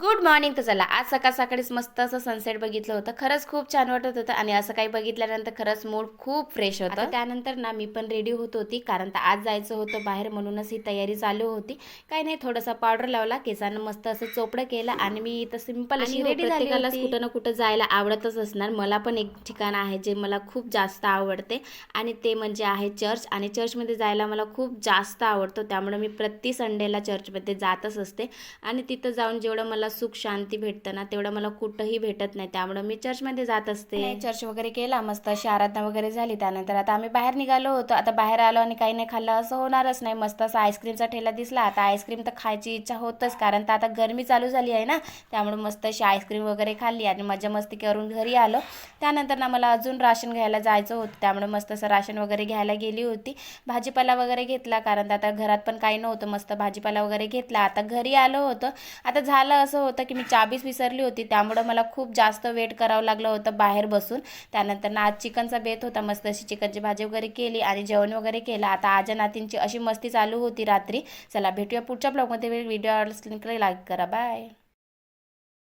Good morning. तर चला आज सकाळ सकाळीच मस्त असं सनसेट बघितलं होतं. खरंच खूप छान वाटत होतं आणि असं काही बघितल्यानंतर खरंच मूड खूप फ्रेश होतं. त्यानंतर ना मी पण रेडी होत होती कारण तर आज जायचं होतं बाहेर, म्हणूनच ही तयारी चालू होती. काही नाही, थोडासा पावडर लावला, केसांना मस्त असं चोपडं केलं आणि मी इथं सिंपल अशी रेडी झाली. प्रत्येकालाच कुठं ना कुठं जायला आवडतच असणार. मला पण एक ठिकाण आहे जे मला खूप जास्त आवडते आणि ते म्हणजे आहे चर्च. आणि चर्चमध्ये जायला मला खूप जास्त आवडतं, त्यामुळे मी प्रति संडेला चर्चमध्ये जातच असते. आणि तिथं जाऊन जेवढं मला सुख शांती भेटतं ना तेवढं मला कुठंही भेटत नाही, त्यामुळे मी चर्चमध्ये जात असते. चर्च वगैरे केला, मस्त अशी आराधना वगैरे झाली. त्यानंतर आता आम्ही बाहेर निघालो होतो. आता बाहेर आलो आणि काही नाही खाल्लं असं होणारच नाही. मस्त असा आईस्क्रीमचा ठेला दिसला. आता आईस्क्रीम तर खायची इच्छा होतच, कारण तर आता गरमी चालू झाली आहे ना, त्यामुळे मस्त अशी आईस्क्रीम वगैरे खाल्ली आणि मजा मस्ती करून घरी आलो. त्यानंतर ना मला अजून राशन घ्यायला जायचं होतं, त्यामुळे मस्त असं राशन वगैरे घ्यायला गेली होती. भाजीपाला वगैरे घेतला, कारण आता घरात पण काही नव्हतं. मस्त भाजीपाला वगैरे घेतला. आता घरी आलो होतं. आता झालं असं होतं की मी चाबीच विसरली होती, त्यामुळं मला खूप जास्त वेट करावं लागलं होतं बाहेर बसून. त्यानंतर ना आज चिकनचा बेत होता. मस्त अशी चिकनची भाजी वगैरे केली आणि जेवण वगैरे केलं. आता आजा नातींची अशी मस्ती चालू होती रात्री. चला भेटूया पुढच्या ब्लॉगमध्ये. व्हिडिओ आवडला लाईक करा. बाय.